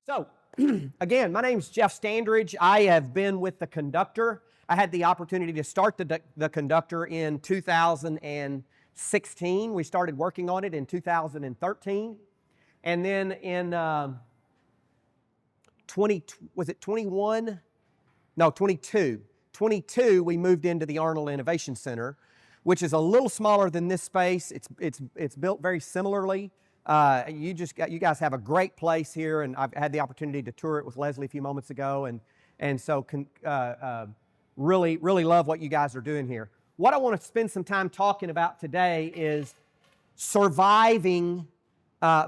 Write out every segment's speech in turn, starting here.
So, again, my name's Jeff Standridge. I have been with the Conductor. I had the opportunity to start the Conductor in 2016. We started working on it in 2013. And then in 22, we moved into the Arnold Innovation Center, which is a little smaller than this space. It's built very similarly. You guys have a great place here, and I've had the opportunity to tour it with Leslie a few moments ago, and so really love what you guys are doing here. What I want to spend some time talking about today is surviving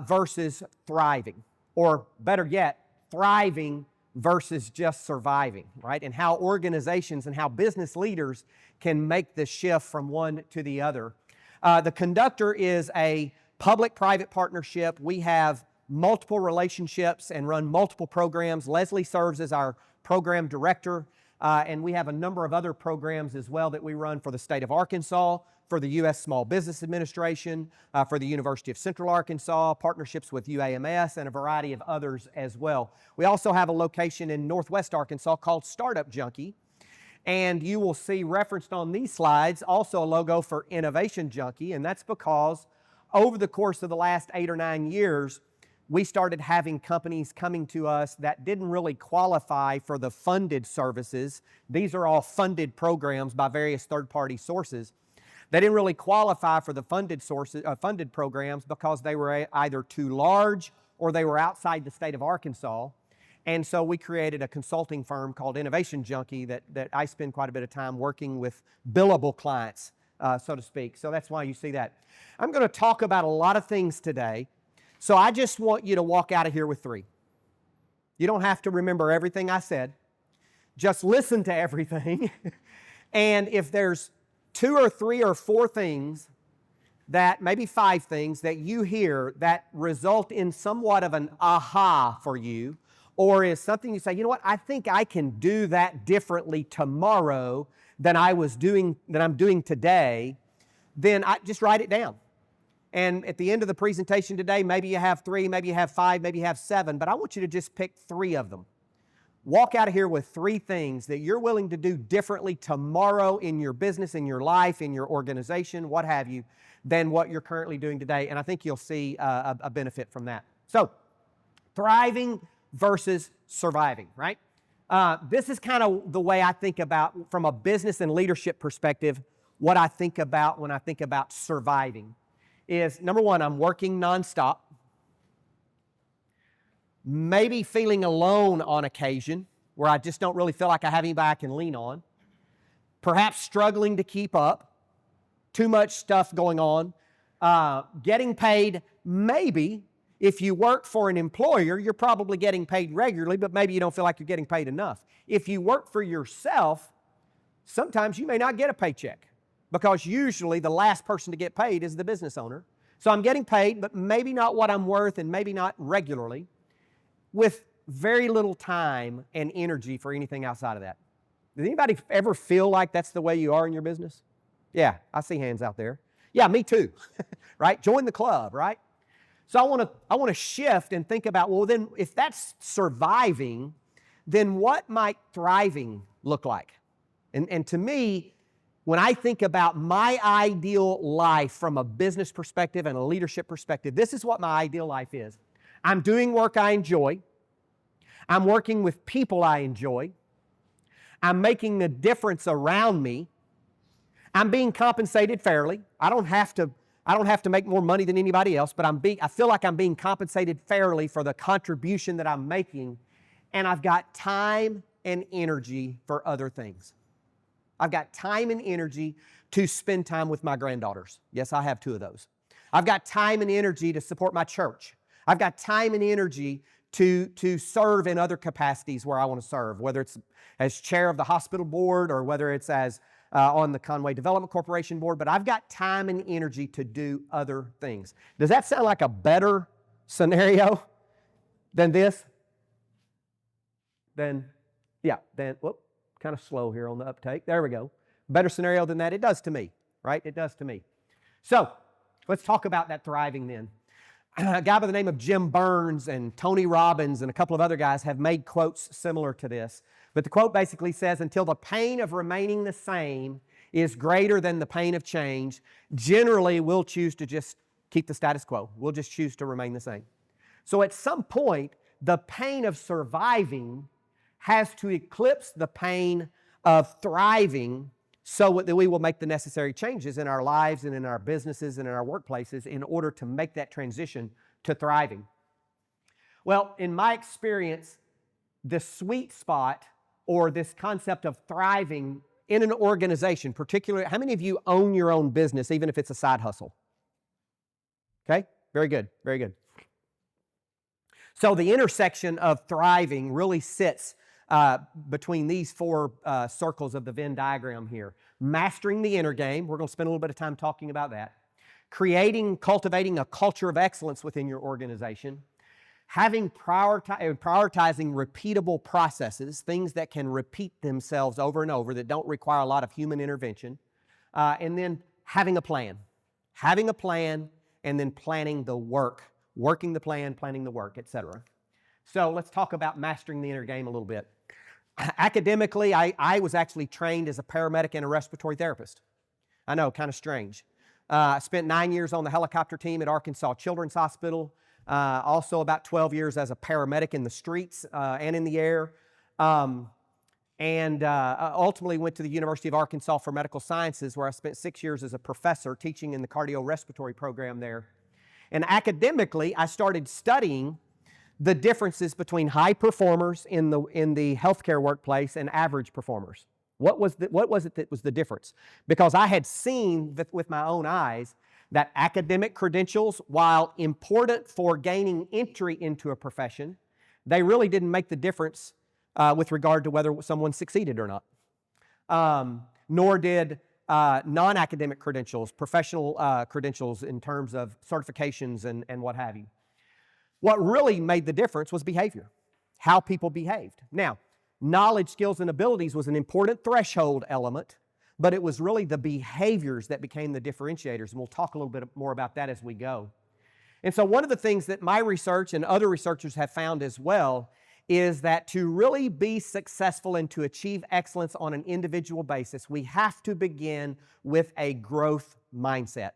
versus thriving, or better yet, thriving versus just surviving, right? And how organizations and how business leaders can make the shift from one to the other. The Conductor is a public-private partnership. We have multiple relationships and run multiple programs. Leslie serves as our program director, and we have a number of other programs as well that we run for the state of Arkansas, for the U.S. Small Business Administration, for the University of Central Arkansas, partnerships with UAMS, and a variety of others as well. We also have a location in Northwest Arkansas called Startup Junkie, and you will see referenced on these slides also a logo for Innovation Junkie, and that's because over the course of the last 8 or 9 years, we started having companies coming to us that didn't really qualify for the funded services. These are all funded programs by various third-party sources. They didn't really qualify for the funded programs because they were either too large or they were outside the state of Arkansas. And so we created a consulting firm called Innovation Junkie that I spend quite a bit of time working with billable clients, so to speak. So that's why you see that. I'm going to talk about a lot of things today. So I just want you to walk out of here with 3. You don't have to remember everything I said. Just listen to everything. And if there's 2 or 3 or 4 things that, maybe 5 things that you hear that result in somewhat of an aha for you, or is something you say, you know what, I think I can do that differently tomorrow than I'm doing today, then just write it down. And at the end of the presentation today, maybe you have 3, maybe you have 5, maybe you have 7, but I want you to just pick 3 of them. Walk out of here with 3 things that you're willing to do differently tomorrow in your business, in your life, in your organization, what have you, than what you're currently doing today. And I think you'll see a benefit from that. So, thriving versus surviving, right? This is kind of the way I think about, from a business and leadership perspective, what I think about when I think about surviving is, number 1, I'm working nonstop. Maybe feeling alone on occasion, where I just don't really feel like I have anybody I can lean on. Perhaps struggling to keep up. Too much stuff going on. Getting paid, maybe. If you work for an employer, you're probably getting paid regularly, but maybe you don't feel like you're getting paid enough. If you work for yourself, sometimes you may not get a paycheck, because usually the last person to get paid is the business owner. So I'm getting paid, but maybe not what I'm worth, and maybe not regularly, with very little time and energy for anything outside of that. Does anybody ever feel like that's the way you are in your business? Yeah, I see hands out there. Yeah, me too, right? Join the club, right? So I want to shift and think about, well, then if that's surviving, then what might thriving look like? And to me, when I think about my ideal life from a business perspective and a leadership perspective, this is what my ideal life is. I'm doing work I enjoy. I'm working with people I enjoy. I'm making a difference around me. I'm being compensated fairly. I don't have to make more money than anybody else, but I feel like I'm being compensated fairly for the contribution that I'm making, and I've got time and energy for other things. I've got time and energy to spend time with my granddaughters. Yes, I have 2 of those. I've got time and energy to support my church. I've got time and energy to serve in other capacities where I want to serve, whether it's as chair of the hospital board or whether it's as on the Conway Development Corporation board, but I've got time and energy to do other things. Does that sound like a better scenario than this? Whoop, kind of slow here on the uptake. There we go. Better scenario than that? It does to me, right? It does to me. So let's talk about that thriving then. A guy by the name of Jim Burns and Tony Robbins and a couple of other guys have made quotes similar to this. But the quote basically says, until the pain of remaining the same is greater than the pain of change, generally we'll choose to just keep the status quo. We'll just choose to remain the same. So at some point, the pain of surviving has to eclipse the pain of thriving so that we will make the necessary changes in our lives and in our businesses and in our workplaces in order to make that transition to thriving. Well, in my experience, the sweet spot or this concept of thriving in an organization, particularly, how many of you own your own business, even if it's a side hustle? Okay, very good, very good. So the intersection of thriving really sits between these four circles of the Venn diagram here. Mastering the inner game, we're going to spend a little bit of time talking about that. Cultivating a culture of excellence within your organization. Prioritizing repeatable processes, things that can repeat themselves over and over that don't require a lot of human intervention. And then having a plan. Having a plan and then planning the work. Working the plan, planning the work, etc. So let's talk about mastering the inner game a little bit. Academically, I was actually trained as a paramedic and a respiratory therapist. I know, kind of strange. I spent 9 years on the helicopter team at Arkansas Children's Hospital. Also about 12 years as a paramedic in the streets and in the air. Ultimately went to the University of Arkansas for Medical Sciences, where I spent 6 years as a professor teaching in the cardiorespiratory program there. And academically, I started studying the differences between high performers in the healthcare workplace and average performers. What was it that was the difference? Because I had seen with my own eyes that academic credentials, while important for gaining entry into a profession, they really didn't make the difference with regard to whether someone succeeded or not. Nor did non-academic credentials, professional credentials in terms of certifications and what have you. What really made the difference was behavior, how people behaved. Now, knowledge, skills, and abilities was an important threshold element, but it was really the behaviors that became the differentiators, and we'll talk a little bit more about that as we go. And so one of the things that my research and other researchers have found as well is that to really be successful and to achieve excellence on an individual basis, we have to begin with a growth mindset.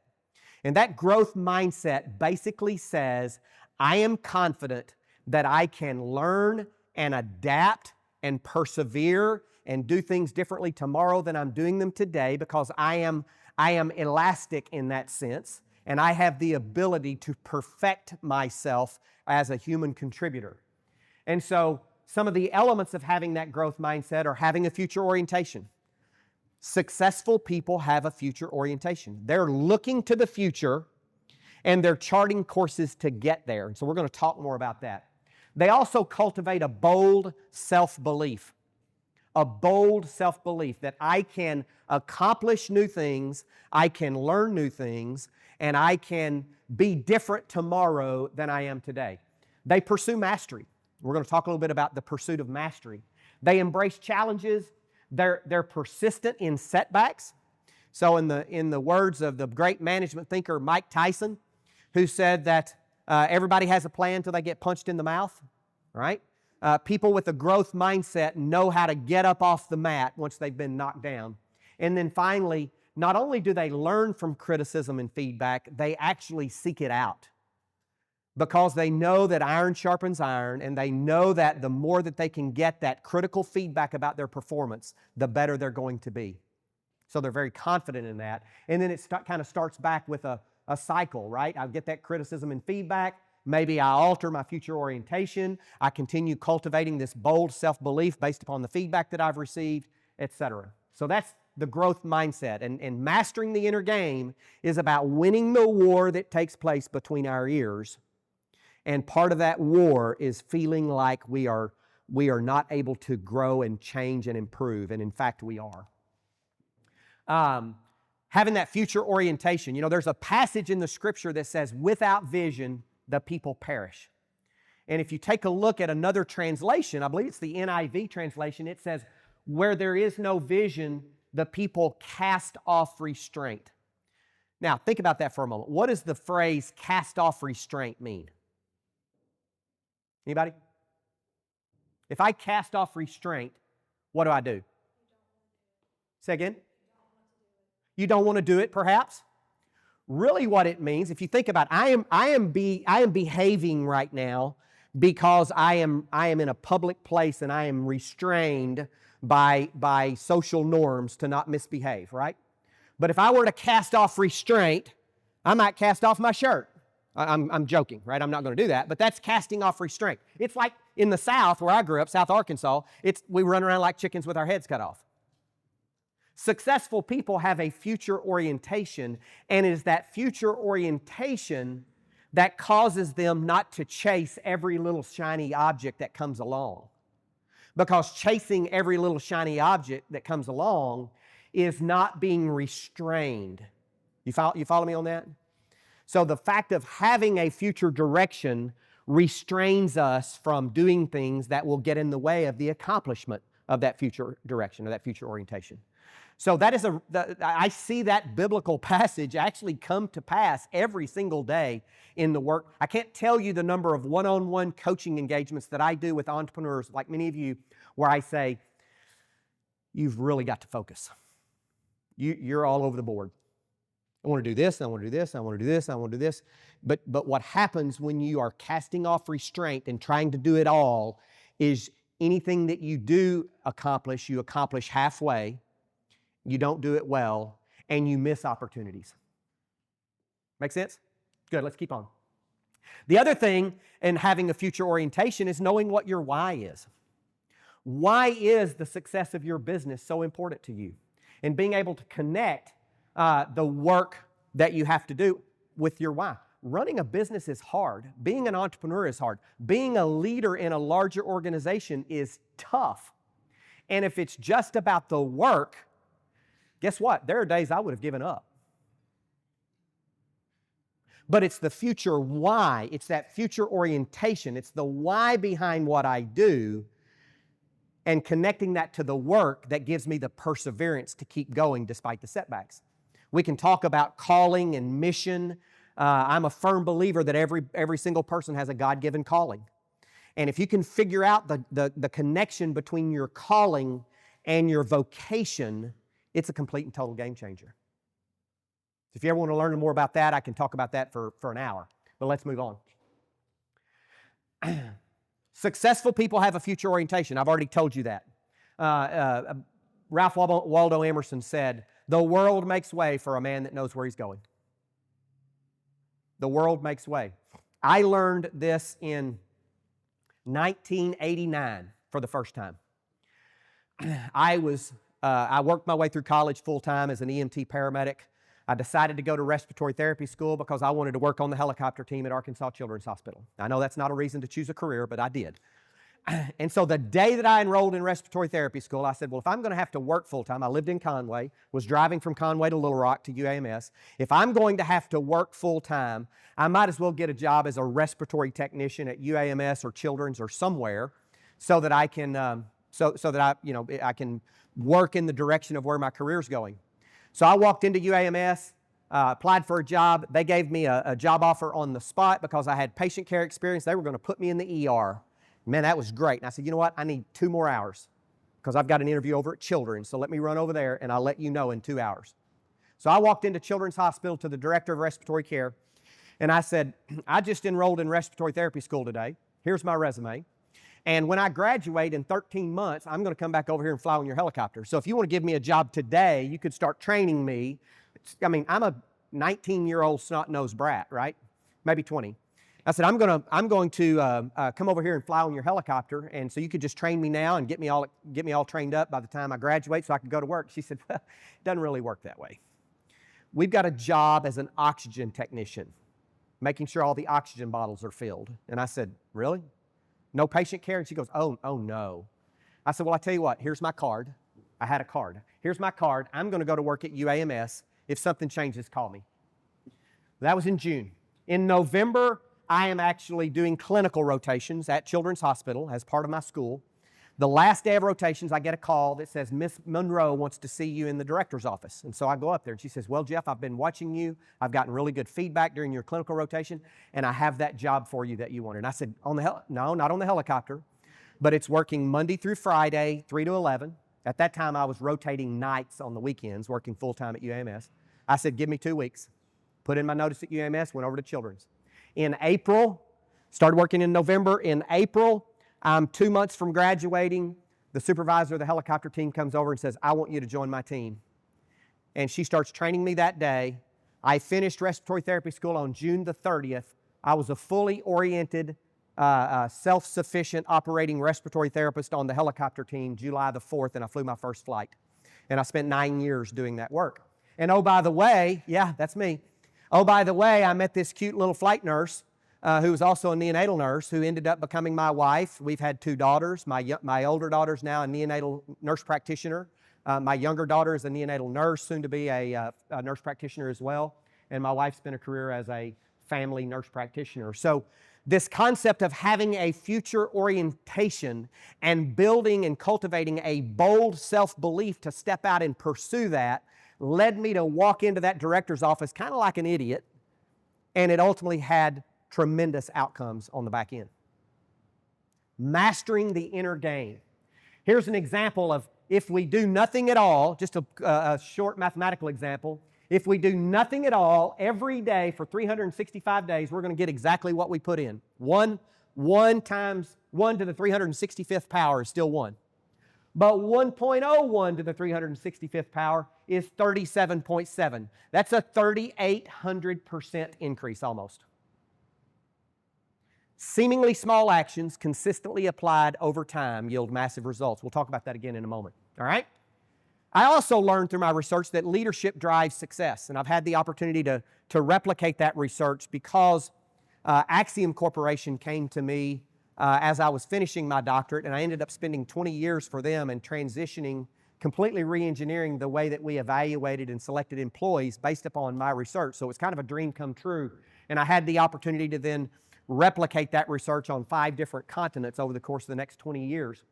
And that growth mindset basically says, I am confident that I can learn and adapt and persevere and do things differently tomorrow than I'm doing them today, because I am elastic in that sense, and I have the ability to perfect myself as a human contributor. And so some of the elements of having that growth mindset are having a future orientation. Successful people have a future orientation. They're looking to the future and they're charting courses to get there. And so we're going to talk more about that. They also cultivate a bold self-belief. A bold self-belief that I can accomplish new things, I can learn new things, and I can be different tomorrow than I am today. They pursue mastery. We're going to talk a little bit about the pursuit of mastery. They embrace challenges. They're persistent in setbacks. So in the words of the great management thinker Mike Tyson, who said that everybody has a plan until they get punched in the mouth, right? People with a growth mindset know how to get up off the mat once they've been knocked down. And then finally, not only do they learn from criticism and feedback, they actually seek it out. Because they know that iron sharpens iron, and they know that the more that they can get that critical feedback about their performance, the better they're going to be. So they're very confident in that. And then it kind of starts back with a cycle, right? I get that criticism and feedback. Maybe I alter my future orientation. I continue cultivating this bold self-belief based upon the feedback that I've received, etc. So that's the growth mindset. And mastering the inner game is about winning the war that takes place between our ears. And part of that war is feeling like we are not able to grow and change and improve. And in fact, we are. Having that future orientation. You know, there's a passage in the Scripture that says, without vision, the people perish. And if you take a look at another translation, I believe it's the NIV translation, it says, where there is no vision, the people cast off restraint. Now, think about that for a moment. What does the phrase cast off restraint mean? Anybody? If I cast off restraint, what do? Say again? You don't want to do it, perhaps? Really what it means, if you think about it, I am behaving right now because I am in a public place and I am restrained by social norms to not misbehave, right? But if I were to cast off restraint, I might cast off my shirt. I'm joking, right? I'm not going to do that, but that's casting off restraint. It's like in the South, where I grew up, South Arkansas, we run around like chickens with our heads cut off. Successful people have a future orientation, and it is that future orientation that causes them not to chase every little shiny object that comes along. Because chasing every little shiny object that comes along is not being restrained. You follow me on that? So the fact of having a future direction restrains us from doing things that will get in the way of the accomplishment of that future direction or that future orientation. So that is I see that biblical passage actually come to pass every single day in the work. I can't tell you the number of one-on-one coaching engagements that I do with entrepreneurs, like many of you, where I say, you've really got to focus. You're all over the board. I want to do this, I want to do this, I want to do this, I want to do this. But what happens when you are casting off restraint and trying to do it all is anything that you do accomplish, you accomplish halfway, you don't do it well, and you miss opportunities. Make sense? Good, let's keep on. The other thing in having a future orientation is knowing what your why is. Why is the success of your business so important to you? And being able to connect the work that you have to do with your why. Running a business is hard. Being an entrepreneur is hard. Being a leader in a larger organization is tough. And if it's just about the work, guess what? There are days I would have given up. But it's the future why. It's that future orientation. It's the why behind what I do and connecting that to the work that gives me the perseverance to keep going despite the setbacks. We can talk about calling and mission. I'm a firm believer that every single person has a God-given calling. And if you can figure out the connection between your calling and your vocation, it's a complete and total game changer. If you ever want to learn more about that, I can talk about that for an hour. But let's move on. Successful people have a future orientation. I've already told you that. Ralph Waldo Emerson said, "The world makes way for a man that knows where he's going." The world makes way. I learned this in 1989 for the first time. I worked my way through college full-time as an EMT paramedic. I decided to go to respiratory therapy school because I wanted to work on the helicopter team at Arkansas Children's Hospital. I know that's not a reason to choose a career, but I did. And so the day that I enrolled in respiratory therapy school, I said, well, if I'm going to have to work full-time, I lived in Conway, was driving from Conway to Little Rock to UAMS. If I'm going to have to work full-time, I might as well get a job as a respiratory technician at UAMS or Children's or somewhere so that I can, I can work in the direction of where my career's going. So I walked into UAMS, applied for a job. They gave me a job offer on the spot because I had patient care experience. They were going to put me in the ER. Man, that was great. And I said, you know what? I need 2 more hours because I've got an interview over at Children's. So let me run over there and I'll let you know in 2 hours. So I walked into Children's Hospital to the director of respiratory care and I said, I just enrolled in respiratory therapy school today. Here's my resume. And when I graduate in 13 months, I'm going to come back over here and fly on your helicopter. So if you want to give me a job today, you could start training me. I'm a 19-year-old snot-nosed brat, right? Maybe 20. I said, I'm going to come over here and fly on your helicopter, and so you could just train me now and get me all trained up by the time I graduate so I could go to work. She said, well, it doesn't really work that way. We've got a job as an oxygen technician, making sure all the oxygen bottles are filled. And I said, really? No patient care? And she goes, oh no. I said, well, I tell you what, here's my card. I had a card. Here's my card. I'm going to go to work at UAMS. If something changes, call me. That was in June. In November, I am actually doing clinical rotations at Children's Hospital as part of my school. The last day of rotations, I get a call that says, Miss Monroe wants to see you in the director's office. And so I go up there and she says, well, Jeff, I've been watching you. I've gotten really good feedback during your clinical rotation, and I have that job for you that you wanted. And I said, no, not on the helicopter, but it's working Monday through Friday, 3 to 11. At that time, I was rotating nights on the weekends, working full-time at UAMS. I said, give me 2 weeks. Put in my notice at UAMS, went over to Children's. In April, started working in November. In April, I'm 2 months from graduating. The supervisor of the helicopter team comes over and says, I want you to join my team. And she starts training me that day. I finished respiratory therapy school on June the 30th. I was a fully oriented, self-sufficient operating respiratory therapist on the helicopter team July the 4th, and I flew my first flight. And I spent 9 years doing that work. And oh, by the way, yeah, that's me. Oh, by the way, I met this cute little flight nurse who was also a neonatal nurse, who ended up becoming my wife. We've had 2 daughters. My older daughter's now a neonatal nurse practitioner. My younger daughter is a neonatal nurse, soon to be a nurse practitioner as well. And my wife spent a career as a family nurse practitioner. So this concept of having a future orientation and building and cultivating a bold self-belief to step out and pursue that led me to walk into that director's office kind of like an idiot, and it ultimately had tremendous outcomes on the back end. Mastering the inner game. Here's an example of if we do nothing at all, just a short mathematical example. If we do nothing at all every day for 365 days, we're going to get exactly what we put in. 1 times 1 to the 365th power is still 1. But 1.01 to the 365th power is 37.7. That's a 3,800% increase almost. Seemingly small actions consistently applied over time yield massive results. We'll talk about that again in a moment, all right? I also learned through my research that leadership drives success, and I've had the opportunity to replicate that research because Axiom Corporation came to me as I was finishing my doctorate, and I ended up spending 20 years for them and transitioning, completely re-engineering the way that we evaluated and selected employees based upon my research. So it's kind of a dream come true, and I had the opportunity to then replicate that research on 5 different continents over the course of the next 20 years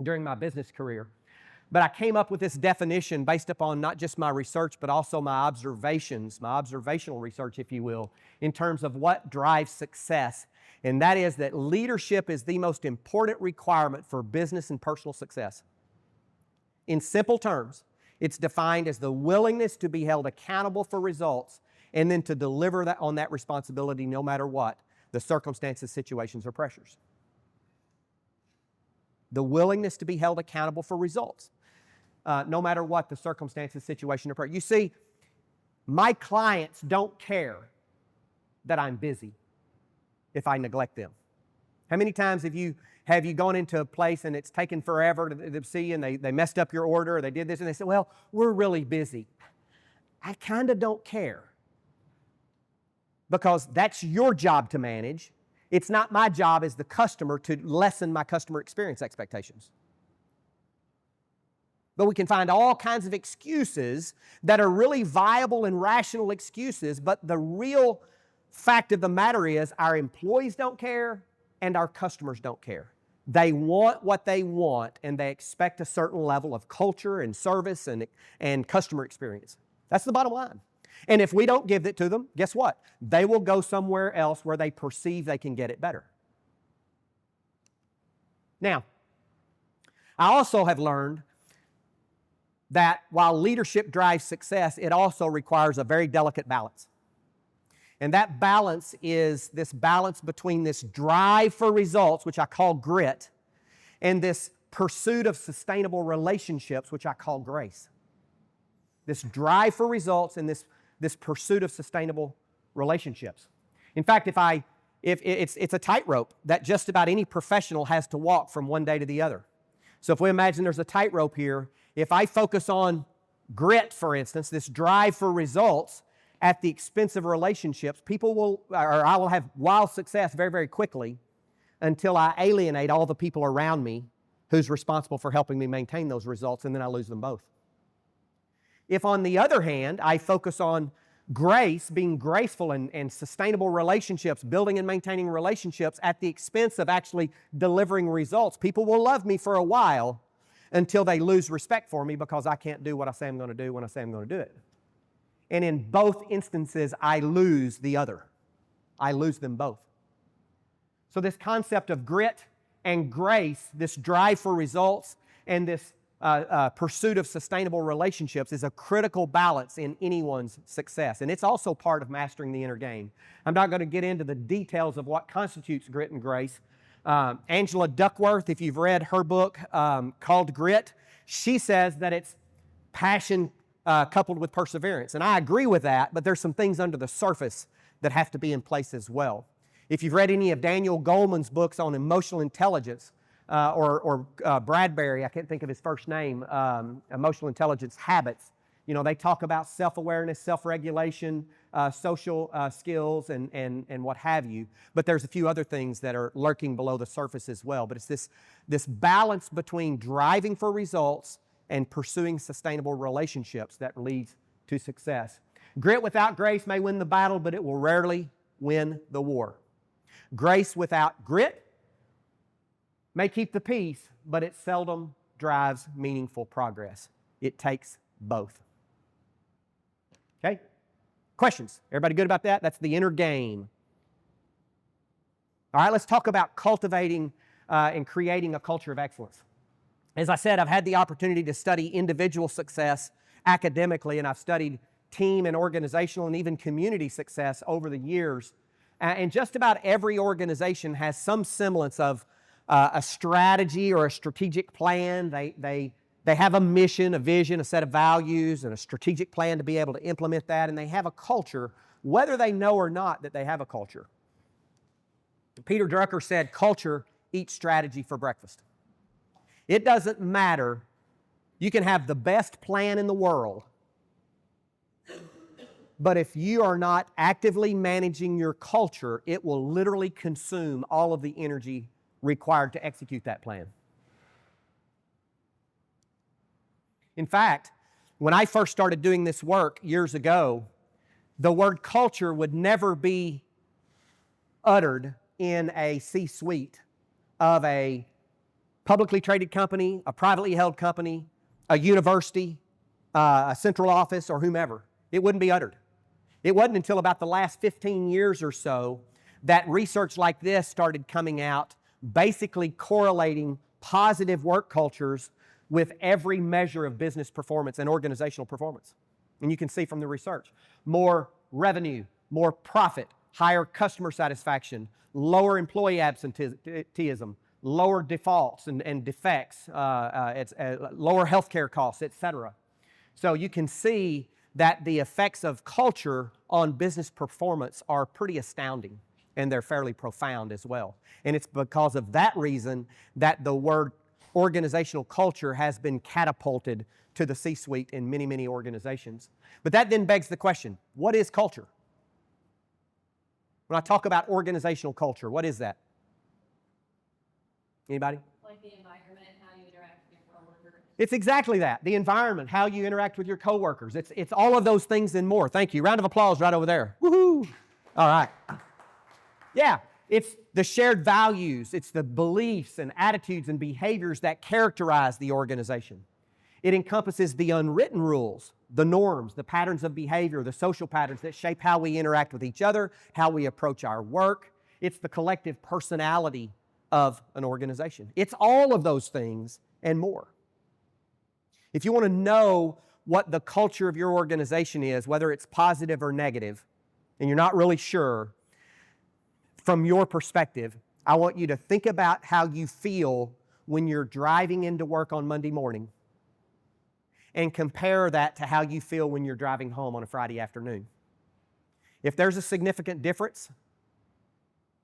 during my business career. But I came up with this definition based upon not just my research, but also my observations, my observational research, if you will, in terms of what drives success. And that is that leadership is the most important requirement for business and personal success. In simple terms, it's defined as the willingness to be held accountable for results and then to deliver on that responsibility no matter what the circumstances, situations, or pressures. The willingness to be held accountable for results, no matter what the circumstances, situation, or pressure. You see, my clients don't care that I'm busy if I neglect them. How many times have you gone into a place and it's taken forever to see you, and they messed up your order, or they did this, and they said, well, we're really busy. I kind of don't care, because that's your job to manage. It's not my job as the customer to lessen my customer experience expectations. But we can find all kinds of excuses that are really viable and rational excuses, but the real fact of the matter is our employees don't care and our customers don't care. They want what they want, and they expect a certain level of culture and service and customer experience. That's the bottom line. And if we don't give it to them, guess what? They will go somewhere else where they perceive they can get it better. Now, I also have learned that while leadership drives success, it also requires a very delicate balance. And that balance is this balance between this drive for results, which I call grit, and this pursuit of sustainable relationships, which I call grace. This drive for results and this pursuit of sustainable relationships. In fact, if it's a tightrope that just about any professional has to walk from one day to the other. So if we imagine there's a tightrope here, if I focus on grit, for instance, this drive for results at the expense of relationships, I will have wild success very, very quickly until I alienate all the people around me who's responsible for helping me maintain those results, and then I lose them both. If, on the other hand, I focus on Grace, being graceful and sustainable relationships, building and maintaining relationships at the expense of actually delivering results. People will love me for a while until they lose respect for me because I can't do what I say I'm going to do when I say I'm going to do it. And in both instances, I lose the other. I lose them both. So this concept of grit and grace, this drive for results, and this pursuit of sustainable relationships is a critical balance in anyone's success. And it's also part of mastering the inner game. I'm not going to get into the details of what constitutes grit and grace. Angela Duckworth, if you've read her book called Grit, she says that it's passion coupled with perseverance. And I agree with that, but there's some things under the surface that have to be in place as well. If you've read any of Daniel Goleman's books on emotional intelligence, or Bradbury, I can't think of his first name, Emotional Intelligence Habits. You know, they talk about self-awareness, self-regulation, social skills, and what have you. But there's a few other things that are lurking below the surface as well. But it's this balance between driving for results and pursuing sustainable relationships that leads to success. Grit without grace may win the battle, but it will rarely win the war. Grace without grit may keep the peace, but it seldom drives meaningful progress. It takes both. Okay? Questions? Everybody good about that? That's the inner game. All right, let's talk about cultivating and creating a culture of excellence. As I said, I've had the opportunity to study individual success academically, and I've studied team and organizational and even community success over the years. And just about every organization has some semblance of a strategy or a strategic plan. They have a mission, a vision, a set of values, and a strategic plan to be able to implement that, and they have a culture, whether they know or not that they have a culture. Peter Drucker said, "Culture eats strategy for breakfast." It doesn't matter. You can have the best plan in the world, but if you are not actively managing your culture, it will literally consume all of the energy required to execute that plan. In fact, when I first started doing this work years ago, the word culture would never be uttered in a C-suite of a publicly traded company, a privately held company, a university, a central office, or whomever. It wouldn't be uttered. It wasn't until about the last 15 years or so that research like this started coming out, basically correlating positive work cultures with every measure of business performance and organizational performance. And you can see from the research, more revenue, more profit, higher customer satisfaction, lower employee absenteeism, lower defaults and defects, lower healthcare costs, etc. So you can see that the effects of culture on business performance are pretty astounding, and they're fairly profound as well. And it's because of that reason that the word organizational culture has been catapulted to the C-suite in many, many organizations. But that then begs the question, what is culture? When I talk about organizational culture, what is that? Anybody? Like the environment, how you interact with your coworkers. It's exactly that. The environment, how you interact with your coworkers. It's all of those things and more. Thank you. Round of applause right over there. Woohoo! All right. Yeah, it's the shared values. It's the beliefs and attitudes and behaviors that characterize the organization. It encompasses the unwritten rules, the norms, the patterns of behavior, the social patterns that shape how we interact with each other, how we approach our work. It's the collective personality of an organization. It's all of those things and more. If you want to know what the culture of your organization is, whether it's positive or negative, and you're not really sure, from your perspective, I want you to think about how you feel when you're driving into work on Monday morning and compare that to how you feel when you're driving home on a Friday afternoon. If there's a significant difference,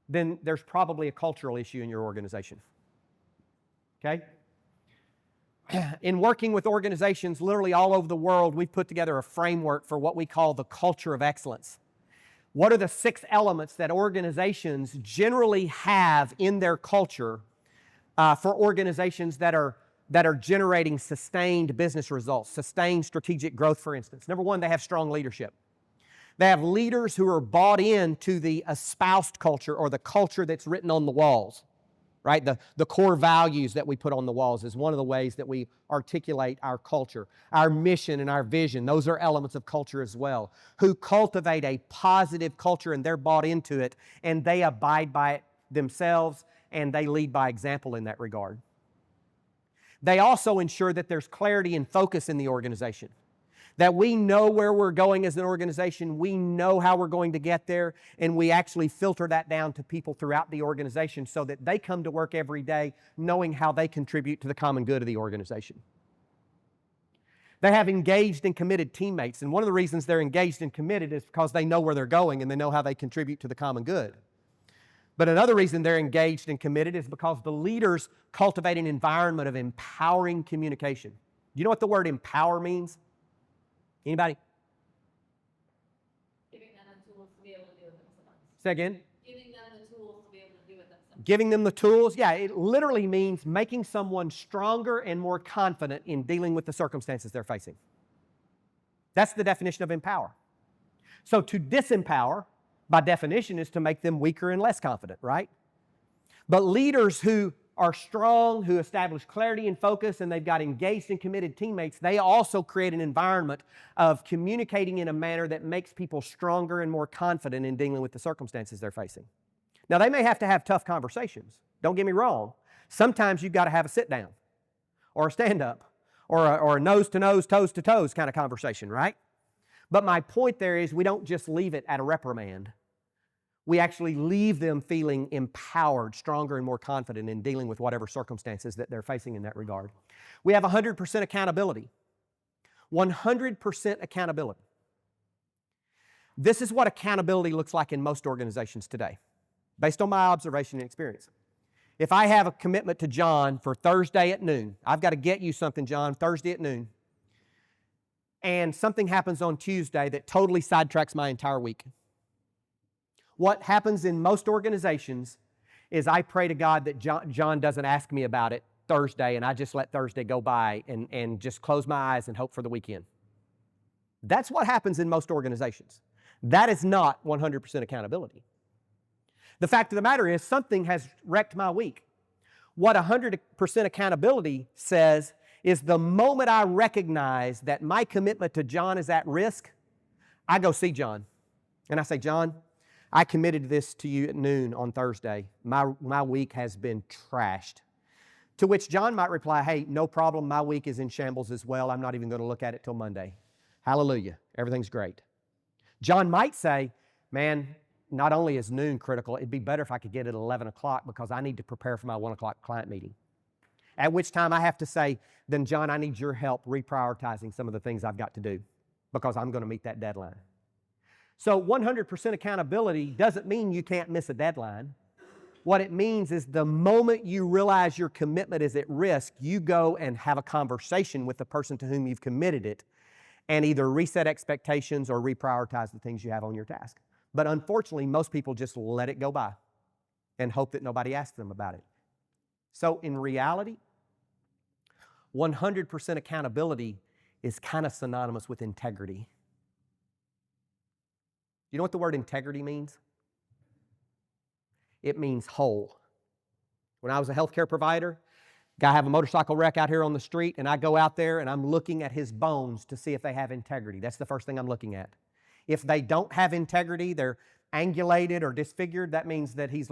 then there's probably a cultural issue in your organization. Okay? In working with organizations literally all over the world, we've put together a framework for what we call the culture of excellence. What are the 6 elements that organizations generally have in their culture for organizations that are generating sustained business results, sustained strategic growth, for instance? Number 1, they have strong leadership. They have leaders who are bought into the espoused culture or the culture that's written on the walls, right? The core values that we put on the walls is one of the ways that we articulate our culture. Our mission and our vision, those are elements of culture as well, who cultivate a positive culture and they're bought into it and they abide by it themselves and they lead by example in that regard. They also ensure that there's clarity and focus in the organization, that we know where we're going as an organization, we know how we're going to get there, and we actually filter that down to people throughout the organization so that they come to work every day knowing how they contribute to the common good of the organization. They have engaged and committed teammates, and one of the reasons they're engaged and committed is because they know where they're going and they know how they contribute to the common good. But another reason they're engaged and committed is because the leaders cultivate an environment of empowering communication. Do you know what the word empower means? Anybody? Giving them the tools to be able to do it themselves. Say again? Giving them the tools to be able to do it themselves. Giving them the tools? Yeah, it literally means making someone stronger and more confident in dealing with the circumstances they're facing. That's the definition of empower. So to disempower, by definition, is to make them weaker and less confident, right? But leaders who are strong, who establish clarity and focus, and they've got engaged and committed teammates, they also create an environment of communicating in a manner that makes people stronger and more confident in dealing with the circumstances they're facing. Now, they may have to have tough conversations. Don't get me wrong. Sometimes you've got to have a sit down or a stand up or a nose to nose, toes to toes kind of conversation, right? But my point there is we don't just leave it at a reprimand. We actually leave them feeling empowered, stronger, and more confident in dealing with whatever circumstances that they're facing in that regard. We have 100% accountability. 100% accountability. This is what accountability looks like in most organizations today, based on my observation and experience. If I have a commitment to John for Thursday at noon, I've got to get you something, John, Thursday at noon, and something happens on Tuesday that totally sidetracks my entire week. What happens in most organizations is I pray to God that John doesn't ask me about it Thursday and I just let Thursday go by and just close my eyes and hope for the weekend. That's what happens in most organizations. That is not 100% accountability. The fact of the matter is something has wrecked my week. What 100% accountability says is the moment I recognize that my commitment to John is at risk, I go see John. And I say, John, I committed this to you at noon on Thursday. My week has been trashed. To which John might reply, hey, no problem, my week is in shambles as well. I'm not even going to look at it till Monday. Hallelujah, everything's great. John might say, man, not only is noon critical, it'd be better if I could get it at 11 o'clock because I need to prepare for my 1 o'clock client meeting. At which time I have to say, then John, I need your help reprioritizing some of the things I've got to do because I'm going to meet that deadline. So 100% accountability doesn't mean you can't miss a deadline. What it means is the moment you realize your commitment is at risk, you go and have a conversation with the person to whom you've committed it and either reset expectations or reprioritize the things you have on your task. But unfortunately, most people just let it go by and hope that nobody asks them about it. So in reality, 100% accountability is kind of synonymous with integrity. You know what the word integrity means? It means whole. When I was a healthcare provider, guy have a motorcycle wreck out here on the street, and I go out there and I'm looking at his bones to see if they have integrity. That's the first thing I'm looking at. If they don't have integrity, they're angulated or disfigured, that means that he's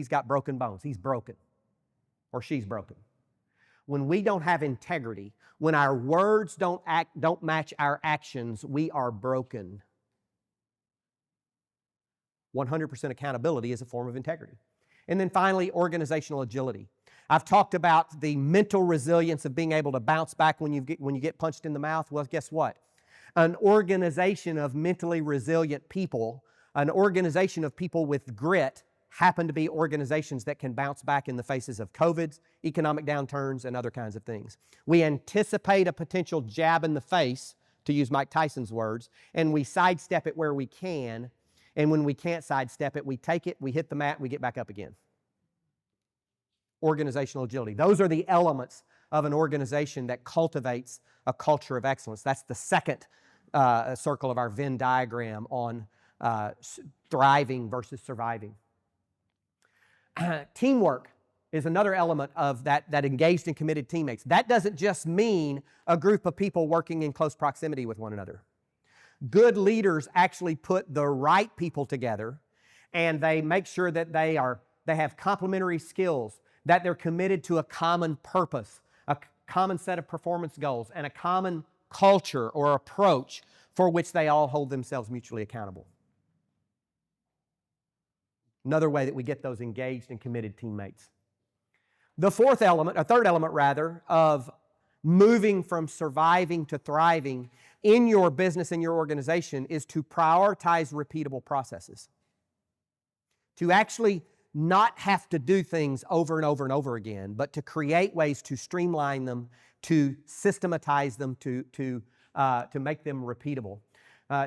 got broken bones. He's broken. Or she's broken. When we don't have integrity, when our words don't match our actions, we are broken. 100% accountability is a form of integrity. And then finally, organizational agility. I've talked about the mental resilience of being able to bounce back when you get punched in the mouth. Well, guess what? An organization of mentally resilient people, an organization of people with grit, happen to be organizations that can bounce back in the faces of COVIDs, economic downturns, and other kinds of things. We anticipate a potential jab in the face, to use Mike Tyson's words, and we sidestep it where we can, and when we can't sidestep it, we take it, we hit the mat, we get back up again. Organizational agility. Those are the elements of an organization that cultivates a culture of excellence. That's the second circle of our Venn diagram on thriving versus surviving. Teamwork is another element of that engaged and committed teammates. That doesn't just mean a group of people working in close proximity with one another. Good leaders actually put the right people together, and they make sure that they have complementary skills, that they're committed to a common purpose, a common set of performance goals, and a common culture or approach for which they all hold themselves mutually accountable. Another way that we get those engaged and committed teammates. The third element rather, of moving from surviving to thriving in your business and your organization is to prioritize repeatable processes. To actually not have to do things over and over and over again, but to create ways to streamline them, to systematize them, to make them repeatable.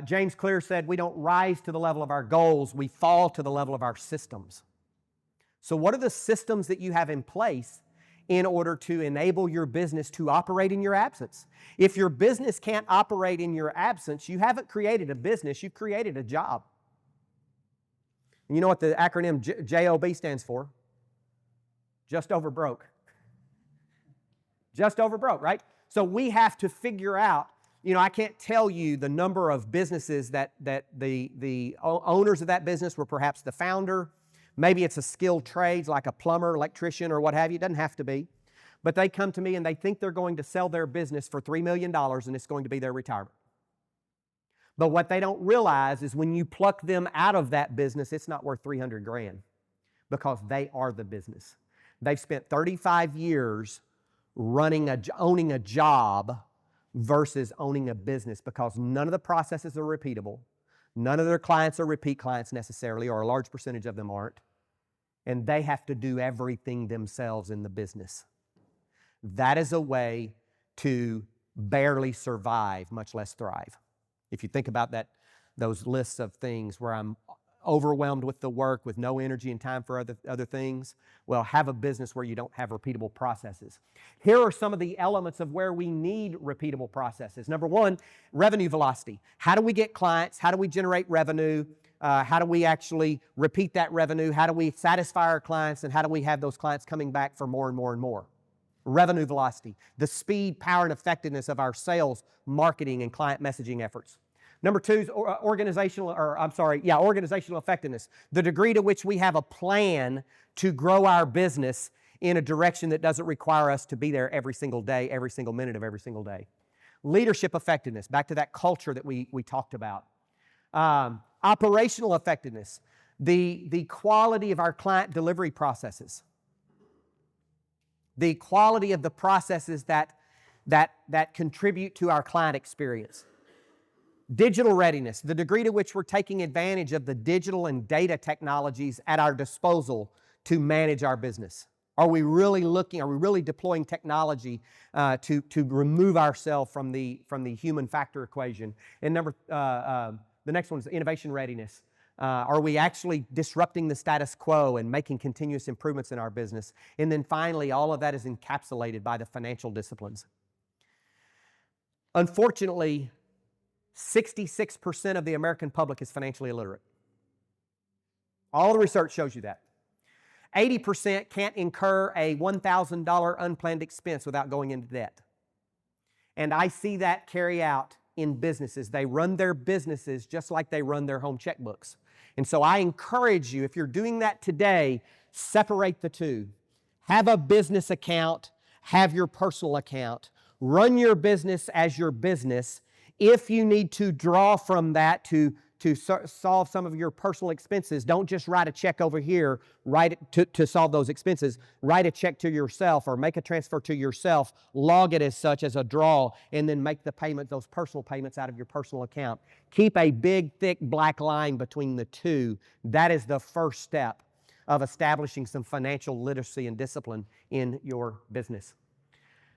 James Clear said, we don't rise to the level of our goals, we fall to the level of our systems. So what are the systems that you have in place in order to enable your business to operate in your absence? If your business can't operate in your absence, you haven't created a business, you've created a job. And you know what the acronym JOB stands for? Just over broke. Just over broke, right? So we have to figure out, I can't tell you the number of businesses that the owners of that business were perhaps the founder. Maybe it's a skilled trades like a plumber, electrician, or what have you. It doesn't have to be. But they come to me and they think they're going to sell their business for $3 million and it's going to be their retirement. But what they don't realize is when you pluck them out of that business, it's not worth $300,000 because they are the business. They've spent 35 years owning a job versus owning a business because none of the processes are repeatable. None of their clients are repeat clients necessarily, or a large percentage of them aren't. And they have to do everything themselves in the business. That is a way to barely survive, much less thrive. If you think about those lists of things where I'm overwhelmed with the work, with no energy and time for other things, well, have a business where you don't have repeatable processes. Here are some of the elements of where we need repeatable processes. Number one, revenue velocity. How do we get clients? How do we generate revenue? How do we actually repeat that revenue? How do we satisfy our clients? And how do we have those clients coming back for more and more and more? Revenue velocity, the speed, power, and effectiveness of our sales, marketing, and client messaging efforts. Number two is organizational effectiveness, the degree to which we have a plan to grow our business in a direction that doesn't require us to be there every single day, every single minute of every single day. Leadership effectiveness, back to that culture that we talked about. Operational effectiveness, the quality of our client delivery processes. The quality of the processes that contribute to our client experience. Digital readiness, the degree to which we're taking advantage of the digital and data technologies at our disposal to manage our business. Are we really deploying technology to remove ourselves from the human factor equation? And the next one is innovation readiness. Are we actually disrupting the status quo and making continuous improvements in our business? And then finally, all of that is encapsulated by the financial disciplines. Unfortunately, 66% of the American public is financially illiterate. All the research shows you that. 80% can't incur a $1,000 unplanned expense without going into debt. And I see that carry out in businesses. They run their businesses just like they run their home checkbooks. And so I encourage you, if you're doing that today, separate the two. Have a business account, have your personal account. Run your business as your business. If you need to draw from that to solve some of your personal expenses, don't just write a check over here, to solve those expenses. Write a check to yourself or make a transfer to yourself, log it as such as a draw, and then make those personal payments out of your personal account. Keep a big, thick black line between the two. That is the first step of establishing some financial literacy and discipline in your business.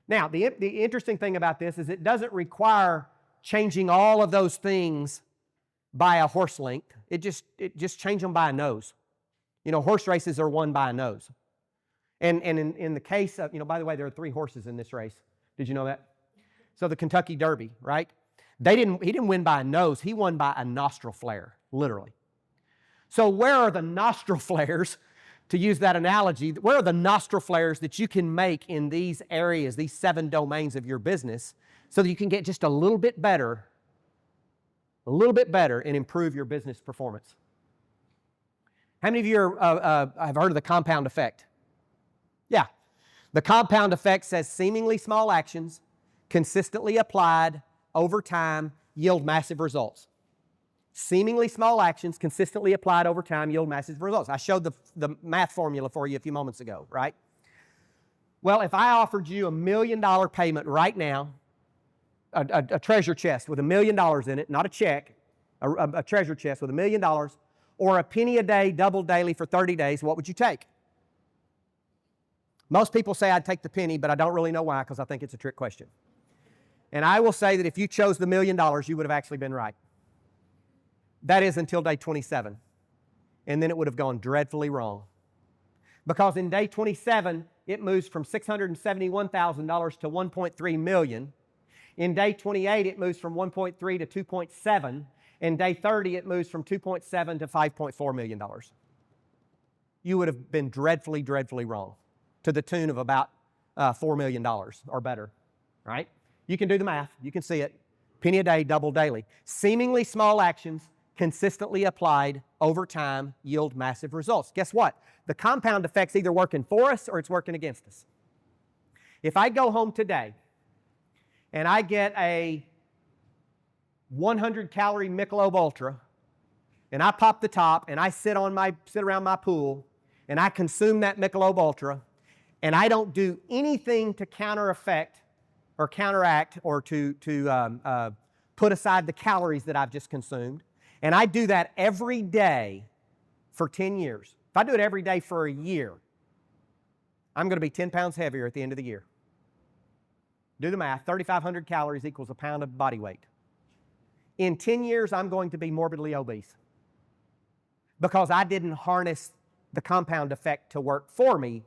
Now, the interesting thing about this is it doesn't require changing all of those things by a horse length. It just change them by a nose. Horse races are won by a nose. And in the case of, by the way, there are 3 horses in this race. Did you know that? So the Kentucky Derby, right? He didn't win by a nose, he won by a nostril flare, literally. So where are the nostril flares, to use that analogy, where are the nostril flares that you can make in these areas, these 7 domains of your business, so that you can get just a little bit better and improve your business performance? How many of you have heard of the compound effect? Yeah. The compound effect says seemingly small actions, consistently applied over time, yield massive results. Seemingly small actions, consistently applied over time, yield massive results. I showed the math formula for you a few moments ago, right? Well, if I offered you $1 million payment right now, a treasure chest with $1 million in it, not a check, a treasure chest with $1 million, or a penny a day, double daily for 30 days, what would you take? Most people say I'd take the penny, but I don't really know why, because I think it's a trick question. And I will say that if you chose the $1 million, you would have actually been right. That is until day 27. And then it would have gone dreadfully wrong. Because in day 27, it moves from $671,000 to $1.3 million. In day 28, it moves from 1.3 to 2.7. In day 30, it moves from 2.7 to $5.4 million. You would have been dreadfully, dreadfully wrong, to the tune of about $4 million or better, right? You can do the math. You can see it. Penny a day, double daily. Seemingly small actions, consistently applied over time, yield massive results. Guess what? The compound effect's either working for us or it's working against us. If I go home today and I get a 100-calorie Michelob Ultra, and I pop the top, and I sit around my pool, and I consume that Michelob Ultra, and I don't do anything to counteract or to put aside the calories that I've just consumed, and I do that every day for 10 years. If I do it every day for a year, I'm going to be 10 pounds heavier at the end of the year. Do the math. 3,500 calories equals a pound of body weight. In 10 years, I'm going to be morbidly obese because I didn't harness the compound effect to work for me.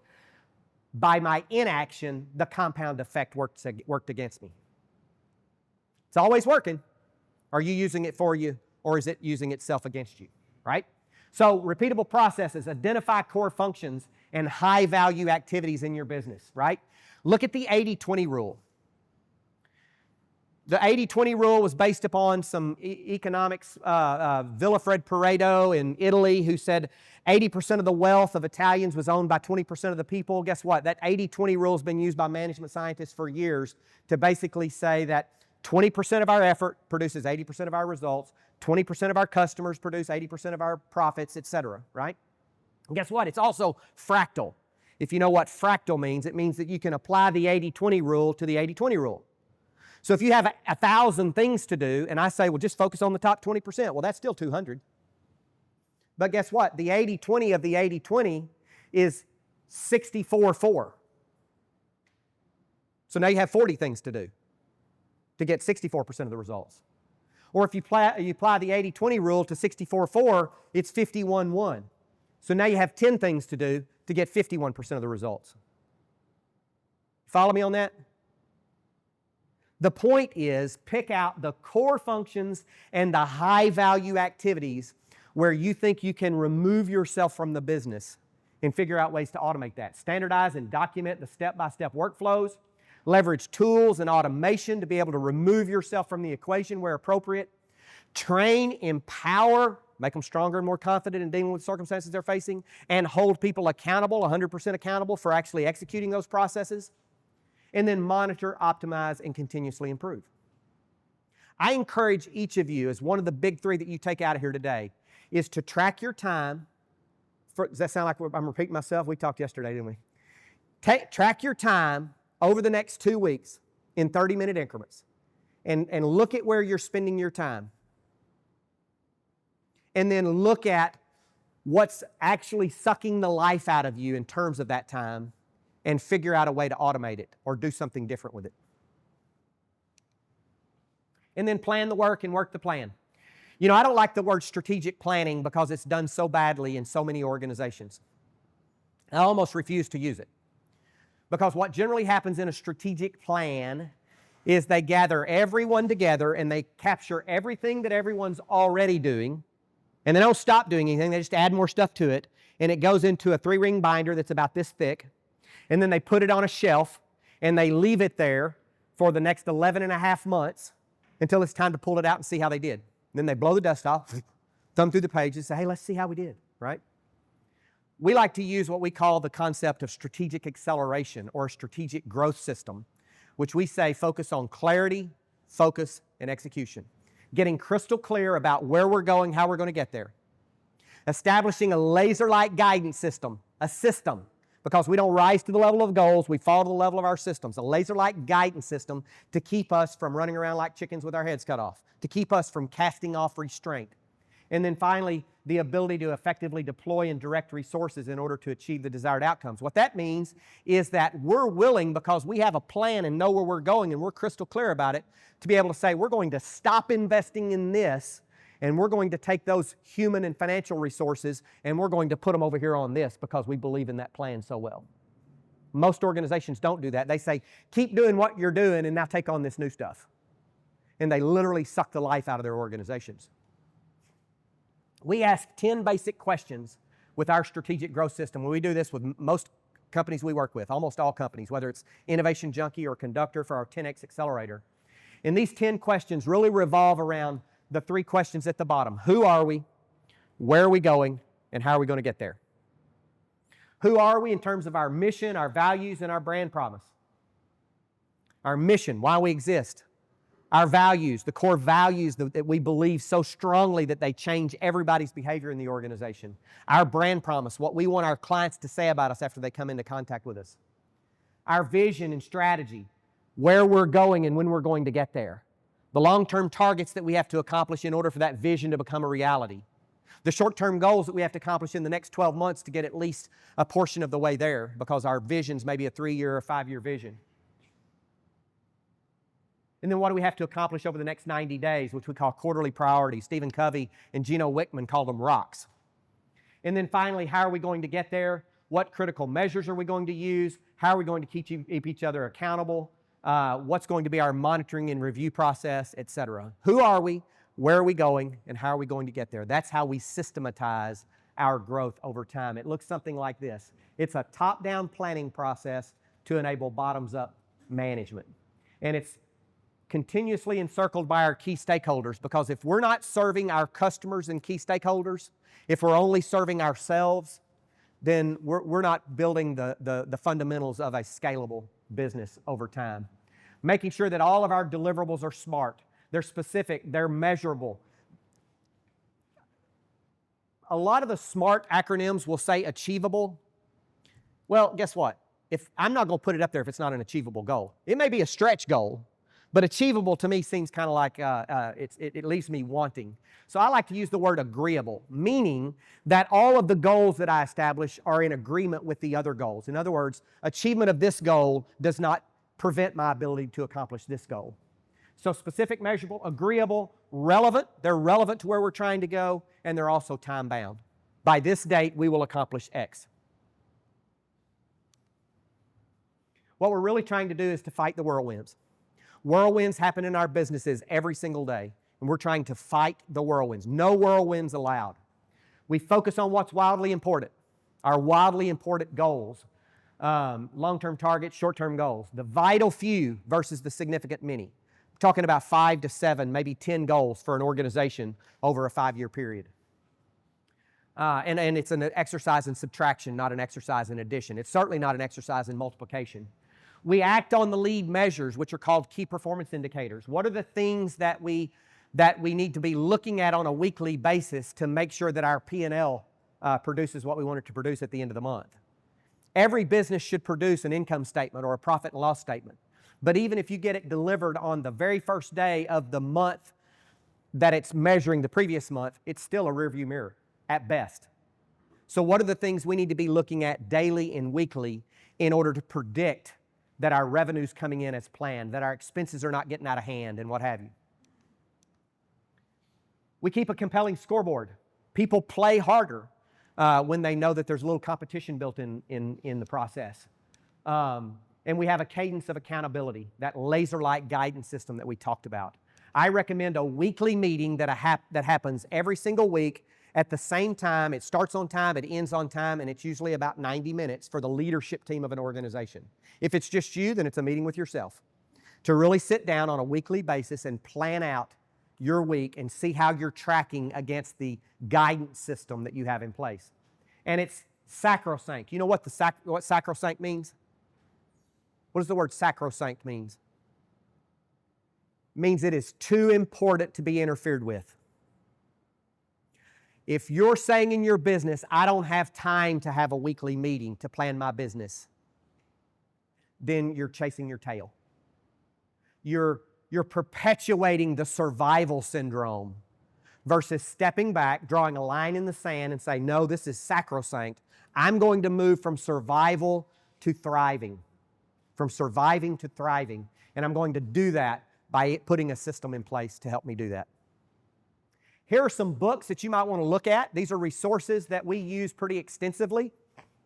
By my inaction, the compound effect worked against me. It's always working. Are you using it for you, or is it using itself against you, right? So repeatable processes, identify core functions and high-value activities in your business, right? Look at the 80-20 rule. The 80-20 rule was based upon some economics, Vilfredo Pareto in Italy, who said 80% of the wealth of Italians was owned by 20% of the people. Guess what? That 80-20 rule has been used by management scientists for years to basically say that 20% of our effort produces 80% of our results, 20% of our customers produce 80% of our profits, etc., right? And guess what? It's also fractal. If you know what fractal means, it means that you can apply the 80-20 rule to the 80-20 rule. So if you have 1,000 things to do, and I say, well, just focus on the top 20%, well, that's still 200. But guess what? The 80-20 of the 80-20 is 64-4. So now you have 40 things to do to get 64% of the results. Or if you apply the 80-20 rule to 64-4, it's 51-1. So now you have 10 things to do to get 51% of the results. Follow me on that? The point is, pick out the core functions and the high-value activities where you think you can remove yourself from the business and figure out ways to automate that. Standardize and document the step-by-step workflows. Leverage tools and automation to be able to remove yourself from the equation where appropriate. Train, empower, make them stronger and more confident in dealing with circumstances they're facing, and hold people accountable, 100% accountable for actually executing those processes. And then monitor, optimize, and continuously improve. I encourage each of you, as one of the big 3 that you take out of here today, is to track your time. Does that sound like I'm repeating myself? We talked yesterday, didn't we? Track your time over the next 2 weeks in 30-minute increments and look at where you're spending your time. And then look at what's actually sucking the life out of you in terms of that time, and figure out a way to automate it or do something different with it. And then plan the work and work the plan. You know, I don't like the word strategic planning because it's done so badly in so many organizations. I almost refuse to use it. Because what generally happens in a strategic plan is they gather everyone together and they capture everything that everyone's already doing, and they don't stop doing anything, they just add more stuff to it, and it goes into a 3-ring binder that's about this thick, and then they put it on a shelf, and they leave it there for the next 11 and a half months until it's time to pull it out and see how they did. Then they blow the dust off, thumb through the pages, say, hey, let's see how we did, right? We like to use what we call the concept of strategic acceleration or strategic growth system, which we say focus on clarity, focus, and execution. Getting crystal clear about where we're going, how we're going to get there. Establishing a laser-like guidance system, a system, because we don't rise to the level of goals, we fall to the level of our systems. A laser-like guidance system to keep us from running around like chickens with our heads cut off, to keep us from casting off restraint. And then finally, the ability to effectively deploy and direct resources in order to achieve the desired outcomes. What that means is that we're willing, because we have a plan and know where we're going and we're crystal clear about it, to be able to say we're going to stop investing in this and we're going to take those human and financial resources and we're going to put them over here on this because we believe in that plan so well. Most organizations don't do that. They say, keep doing what you're doing and now take on this new stuff. And they literally suck the life out of their organizations. We ask 10 basic questions with our strategic growth system. We do this with most companies we work with, almost all companies, whether it's Innovation Junkie or Conductor for our 10X Accelerator. And these 10 questions really revolve around the 3 questions at the bottom. Who are we? Where are we going? And how are we going to get there? Who are we in terms of our mission, our values, and our brand promise? Our mission, why we exist. Our values, the core values that we believe so strongly that they change everybody's behavior in the organization. Our brand promise, what we want our clients to say about us after they come into contact with us. Our vision and strategy, where we're going and when we're going to get there. The long-term targets that we have to accomplish in order for that vision to become a reality. The short-term goals that we have to accomplish in the next 12 months to get at least a portion of the way there because our vision's maybe a 3-year or 5-year vision. And then what do we have to accomplish over the next 90 days, which we call quarterly priorities. Stephen Covey and Gino Wickman called them rocks. And then finally, how are we going to get there? What critical measures are we going to use? How are we going to keep each other accountable? What's going to be our monitoring and review process, etc. Who are we? Where are we going? And how are we going to get there? That's how we systematize our growth over time. It looks something like this. It's a top-down planning process to enable bottoms-up management. And it's continuously encircled by our key stakeholders, because if we're not serving our customers and key stakeholders, if we're only serving ourselves, then we're not building the fundamentals of a scalable business over time. Making sure that all of our deliverables are smart, they're specific, they're measurable. A lot of the SMART acronyms will say achievable. Well, guess what? I'm not going to put it up there if it's not an achievable goal. It may be a stretch goal, but achievable to me seems kind of like it leaves me wanting. So I like to use the word agreeable, meaning that all of the goals that I establish are in agreement with the other goals. In other words, achievement of this goal does not prevent my ability to accomplish this goal. So specific, measurable, agreeable, relevant. They're relevant to where we're trying to go, and they're also time-bound. By this date, we will accomplish X. What we're really trying to do is to fight the whirlwinds. Whirlwinds happen in our businesses every single day, and we're trying to fight the whirlwinds. No whirlwinds allowed. We focus on what's wildly important, our wildly important goals, long-term targets, short-term goals, the vital few versus the significant many. We're talking about 5 to 7, maybe 10 goals for an organization over a 5-year period. And it's an exercise in subtraction, not an exercise in addition. It's certainly not an exercise in multiplication. We act on the lead measures, which are called key performance indicators. What are the things that we need to be looking at on a weekly basis to make sure that our P&L produces what we want it to produce at the end of the month? Every business should produce an income statement or a profit and loss statement. But even if you get it delivered on the very first day of the month that it's measuring the previous month, it's still a rearview mirror at best. So what are the things we need to be looking at daily and weekly in order to predict that our revenue's coming in as planned, that our expenses are not getting out of hand, and what have you? We keep a compelling scoreboard. People play harder when they know that there's a little competition built in the process. And we have a cadence of accountability, that laser-like guidance system that we talked about. I recommend a weekly meeting that happens every single week at the same time. It starts on time, it ends on time, and it's usually about 90 minutes for the leadership team of an organization. If it's just you, then it's a meeting with yourself to really sit down on a weekly basis and plan out your week and see how you're tracking against the guidance system that you have in place. And it's sacrosanct. You know what what sacrosanct means? What does the word sacrosanct means? It means it is too important to be interfered with. If you're saying in your business, I don't have time to have a weekly meeting to plan my business, then you're chasing your tail. You're perpetuating the survival syndrome versus stepping back, drawing a line in the sand and say, no, this is sacrosanct. I'm going to move from survival to thriving. From surviving to thriving. And I'm going to do that by putting a system in place to help me do that. Here are some books that you might want to look at. These are resources that we use pretty extensively.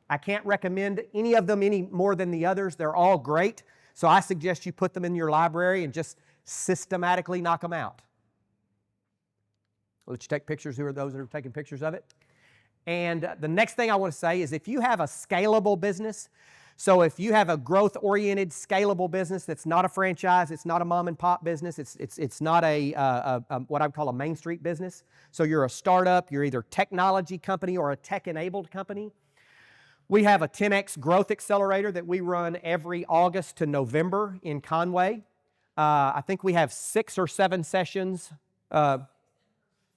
I can't recommend any of them any more than the others. They're all great. So I suggest you put them in your library and just systematically knock them out. I'll let you take pictures. Who are those that are taking pictures of it? And the next thing I want to say is if you have a scalable business, so if you have a growth-oriented, scalable business that's not a franchise, it's not a mom-and-pop business, it's not what I would call a Main Street business. So you're a startup, you're either a technology company or a tech-enabled company. We have a 10X Growth Accelerator that we run every August to November in Conway. I think we have 6 or 7 sessions,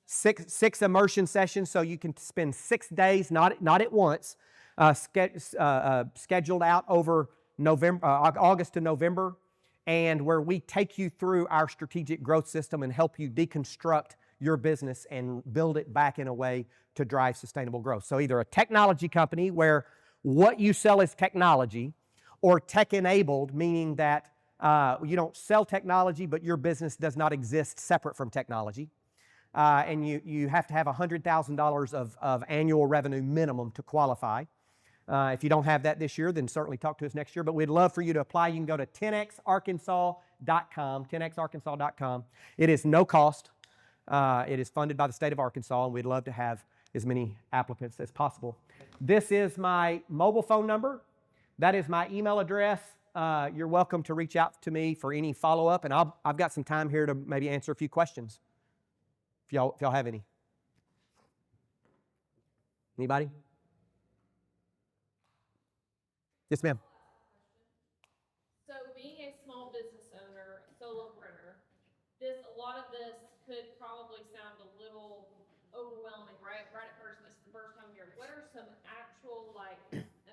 six immersion sessions, so you can spend 6 days, not at once, scheduled out over August to November, and where we take you through our strategic growth system and help you deconstruct your business and build it back in a way to drive sustainable growth. So either a technology company where what you sell is technology, or tech-enabled, meaning that you don't sell technology, but your business does not exist separate from technology. And you have to have $100,000 of annual revenue minimum to qualify. If you don't have that this year, then certainly talk to us next year. But we'd love for you to apply. You can go to 10xarkansas.com, 10xarkansas.com. It is no cost. It is funded by the state of Arkansas, and we'd love to have as many applicants as possible. This is my mobile phone number. That is my email address. You're welcome to reach out to me for any follow-up, and I've got some time here to maybe answer a few questions if y'all have any. Anybody? Yes, ma'am. So being a small business owner, solopreneur, a lot of this could probably sound a little overwhelming, right? Right at first, this is the first time here. What are some actual,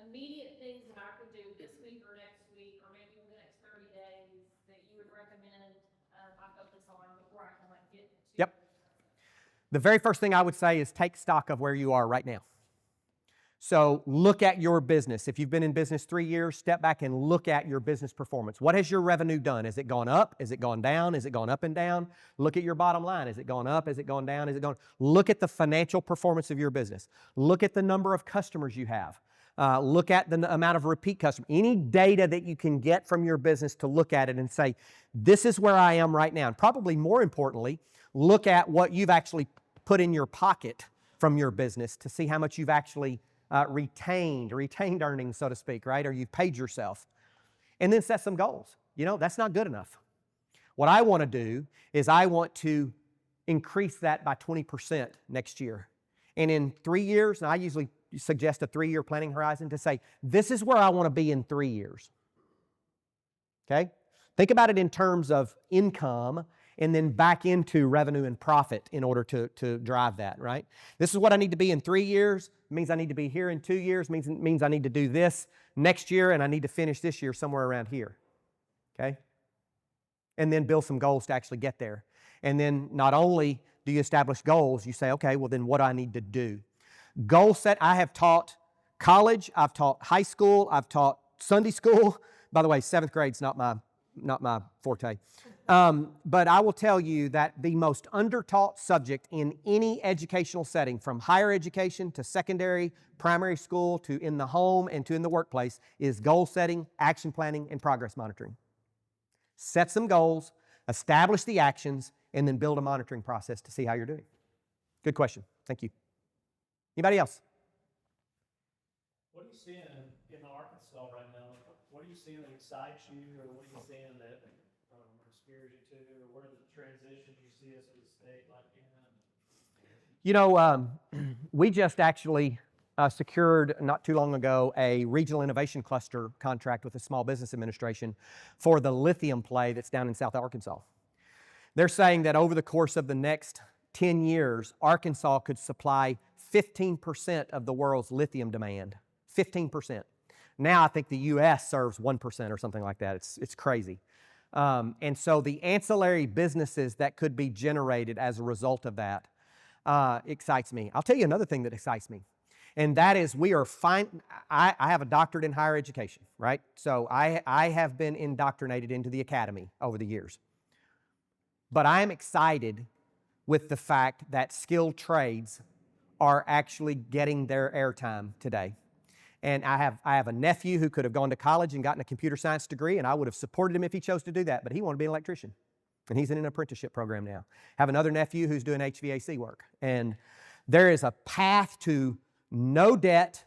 immediate things that I could do this week or next week, or maybe in the next 30 days that you would recommend I focus on before I can get to? Yep. The very first thing I would say is take stock of where you are right now. So look at your business. If you've been in business 3 years, step back and look at your business performance. What has your revenue done? Has it gone up? Has it gone down? Has it gone up and down? Look at your bottom line. Has it gone up? Has it gone down? Has it gone? Look at the financial performance of your business. Look at the number of customers you have. Look at the amount of repeat customers. Any data that you can get from your business to look at it and say, this is where I am right now. And probably more importantly, look at what you've actually put in your pocket from your business to see how much you've actually retained earnings, so to speak, right? Or you've paid yourself. And then set some goals. That's not good enough. What I want to do is I want to increase that by 20% next year. And in 3 years, and I usually suggest a 3-year planning horizon to say, this is where I want to be in 3 years. Okay? Think about it in terms of income and then back into revenue and profit in order to drive that, right? This is what I need to be in 3 years. It means I need to be here in 2 years. It means I need to do this next year, and I need to finish this year somewhere around here, okay? And then build some goals to actually get there. And then not only do you establish goals, you say, okay, well then what do I need to do? Goal set, I have taught college, I've taught high school, I've taught Sunday school. By the way, 7th grade's not my not my forte. But I will tell you that the most undertaught subject in any educational setting, from higher education to secondary, primary school, to in the home and to in the workplace, is goal setting, action planning, and progress monitoring. Set some goals, establish the actions, and then build a monitoring process to see how you're doing. Good question. Thank you. Anybody else? What are you seeing in Arkansas right now? What are you seeing that excites you, or what are you seeing that scares you too, or what are the transitions you see as a state like in? We just actually secured not too long ago a regional innovation cluster contract with the Small Business Administration for the lithium play that's down in South Arkansas. They're saying that over the course of the next 10 years, Arkansas could supply 15% of the world's lithium demand. 15%. Now I think the U.S. serves 1% or something like that. It's crazy. And so the ancillary businesses that could be generated as a result of that excites me. I'll tell you another thing that excites me, and that is I have a doctorate in higher education, right? So I have been indoctrinated into the academy over the years. But I am excited with the fact that skilled trades are actually getting their airtime today. And I have a nephew who could have gone to college and gotten a computer science degree, and I would have supported him if he chose to do that, but he wanted to be an electrician. And he's in an apprenticeship program now. Have another nephew who's doing HVAC work. And there is a path to no debt,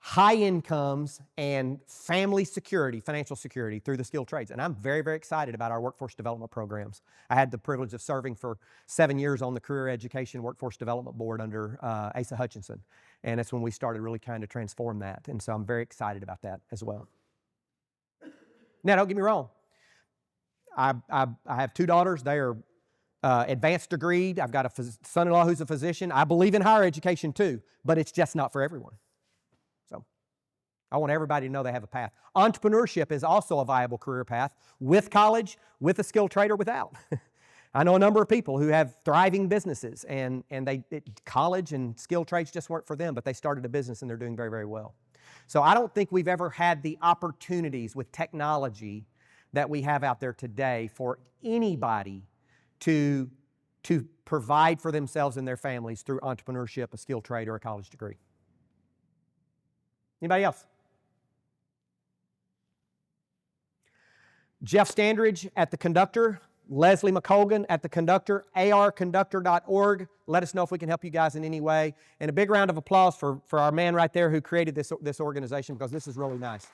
high incomes, and family security, financial security through the skilled trades. And I'm very, very excited about our workforce development programs. I had the privilege of serving for 7 years on the Career Education Workforce Development Board under Asa Hutchinson. And that's when we started really trying to transform that. And so I'm very excited about that as well. Now, don't get me wrong. I have 2 daughters. They are advanced degreed. I've got a son-in-law who's a physician. I believe in higher education too, but it's just not for everyone. So I want everybody to know they have a path. Entrepreneurship is also a viable career path with college, with a skilled trade, or without. I know a number of people who have thriving businesses, and college and skilled trades just weren't for them, but they started a business and they're doing very, very well. So I don't think we've ever had the opportunities with technology that we have out there today for anybody to provide for themselves and their families through entrepreneurship, a skilled trade, or a college degree. Anybody else? Jeff Standridge at The Conductor, Leslie McColgan at The Conductor, arconductor.org. Let us know if we can help you guys in any way. And a big round of applause for our man right there who created this organization, because this is really nice.